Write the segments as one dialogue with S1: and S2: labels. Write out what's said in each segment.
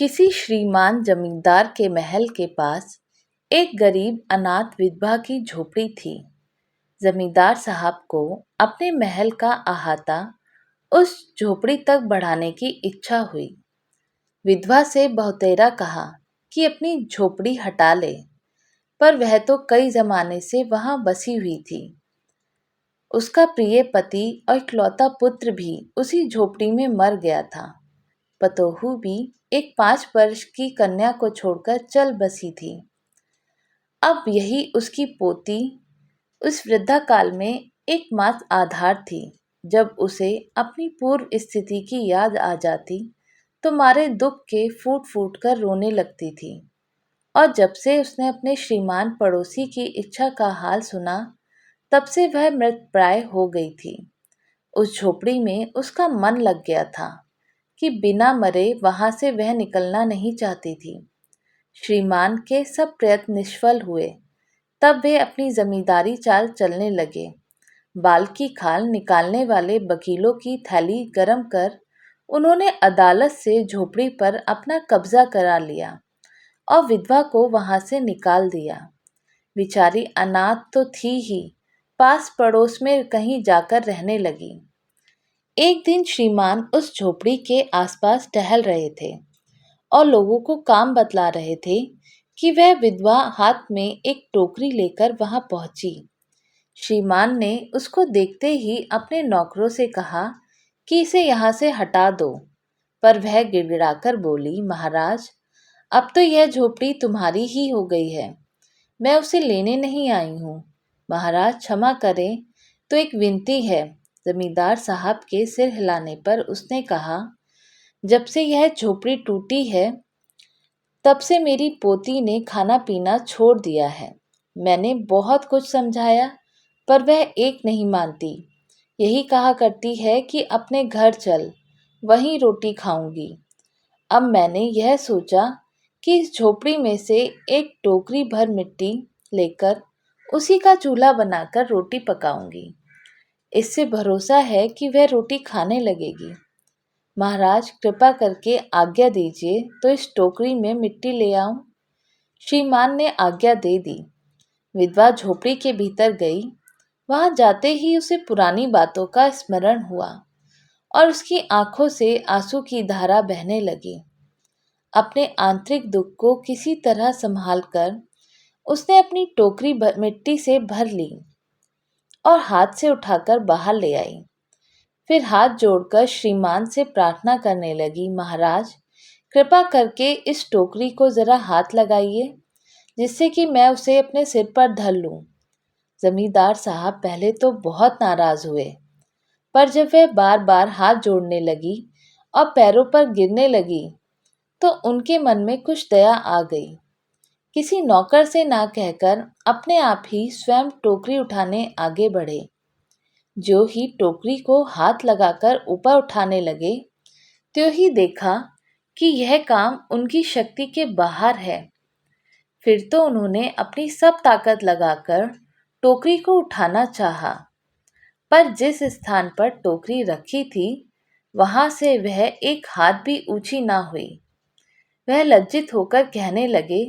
S1: किसी श्रीमान जमींदार के महल के पास एक गरीब अनाथ विधवा की झोपड़ी थी। जमींदार साहब को अपने महल का अहाता उस झोपड़ी तक बढ़ाने की इच्छा हुई। विधवा से बहुतेरा कहा कि अपनी झोपड़ी हटा ले, पर वह तो कई जमाने से वहां बसी हुई थी। उसका प्रिय पति और इकलौता पुत्र भी उसी झोपड़ी में मर गया था। पतोहू भी एक 5 वर्ष की कन्या को छोड़कर चल बसी थी। अब यही उसकी पोती उस वृद्धा काल में एकमात्र आधार थी। जब उसे अपनी पूर्व स्थिति की याद आ जाती तो मारे दुख के फूट फूट कर रोने लगती थी। और जब से उसने अपने श्रीमान पड़ोसी की इच्छा का हाल सुना, तब से वह मृतप्राय हो गई थी। उस झोपड़ी में उसका मन लग गया था कि बिना मरे वहां से वह निकलना नहीं चाहती थी। श्रीमान के सब प्रयत्न निष्फल हुए। तब वे अपनी जमींदारी चाल चलने लगे। बाल की खाल निकालने वाले वकीलों की थैली गरम कर उन्होंने अदालत से झोपड़ी पर अपना कब्जा करा लिया और विधवा को वहां से निकाल दिया। बेचारी अनाथ तो थी ही, पास पड़ोस में कहीं जाकर रहने लगी। एक दिन श्रीमान उस झोपड़ी के आसपास टहल रहे थे और लोगों को काम बतला रहे थे कि वह विधवा हाथ में एक टोकरी लेकर वहां पहुंची। श्रीमान ने उसको देखते ही अपने नौकरों से कहा कि इसे यहाँ से हटा दो, पर वह गिड़गिड़ाकर बोली, महाराज, अब तो यह झोपड़ी तुम्हारी ही हो गई है। मैं उसे लेने नहीं आई हूँ। महाराज क्षमा करें, तो एक विनती है। जमींदार साहब के सिर हिलाने पर उसने कहा, जब से यह झोपड़ी टूटी है तब से मेरी पोती ने खाना पीना छोड़ दिया है। मैंने बहुत कुछ समझाया, पर वह एक नहीं मानती। यही कहा करती है कि अपने घर चल, वहीं रोटी खाऊंगी। अब मैंने यह सोचा कि इस झोपड़ी में से एक टोकरी भर मिट्टी लेकर उसी का चूल्हा बनाकर रोटी पकाऊंगी। इससे भरोसा है कि वह रोटी खाने लगेगी। महाराज, कृपा करके आज्ञा दीजिए तो इस टोकरी में मिट्टी ले आऊं। श्रीमान ने आज्ञा दे दी। विधवा झोपड़ी के भीतर गई। वहां जाते ही उसे पुरानी बातों का स्मरण हुआ और उसकी आंखों से आंसू की धारा बहने लगी। अपने आंतरिक दुख को किसी तरह संभालकर उसने अपनी टोकरी मिट्टी से भर ली और हाथ से उठाकर बाहर ले आई। फिर हाथ जोड़कर श्रीमान से प्रार्थना करने लगी, महाराज, कृपा करके इस टोकरी को जरा हाथ लगाइए, जिससे कि मैं उसे अपने सिर पर धर लूं। जमींदार साहब पहले तो बहुत नाराज हुए, पर जब वह बार बार हाथ जोड़ने लगी और पैरों पर गिरने लगी तो उनके मन में कुछ दया आ गई। किसी नौकर से ना कहकर अपने आप ही स्वयं टोकरी उठाने आगे बढ़े। जो ही टोकरी को हाथ लगाकर ऊपर उठाने लगे, त्यों ही देखा कि यह काम उनकी शक्ति के बाहर है। फिर तो उन्होंने अपनी सब ताकत लगाकर टोकरी को उठाना चाहा, पर जिस स्थान पर टोकरी रखी थी वहां से वह एक हाथ भी ऊंची ना हुई। वह लज्जित होकर कहने लगे,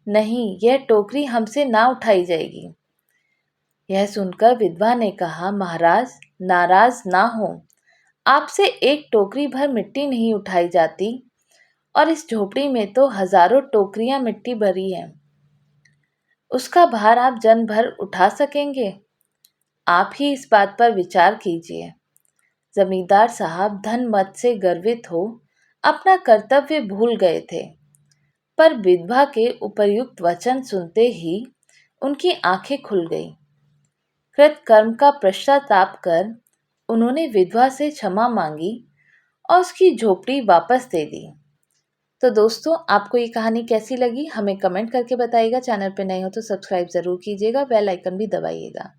S1: नहीं, यह टोकरी हमसे ना उठाई जाएगी। यह सुनकर विधवा ने कहा, महाराज, नाराज ना हो। आपसे एक टोकरी भर मिट्टी नहीं उठाई जाती और इस झोपड़ी में तो हजारों टोकरियां मिट्टी भरी हैं। उसका भार आप जन भर उठा सकेंगे? आप ही इस बात पर विचार कीजिए। जमींदार साहब धन मत से गर्वित हो अपना कर्तव्य भूल गए थे, पर विधवा के उपर्युक्त वचन सुनते ही उनकी आंखें खुल गईं। कृत कर्म का पश्चाताप कर उन्होंने विधवा से क्षमा मांगी और उसकी झोपड़ी वापस दे दी। तो दोस्तों, आपको ये कहानी कैसी लगी हमें कमेंट करके बताइएगा। चैनल पर नए हो तो सब्सक्राइब ज़रूर कीजिएगा, बेल आइकन भी दबाइएगा।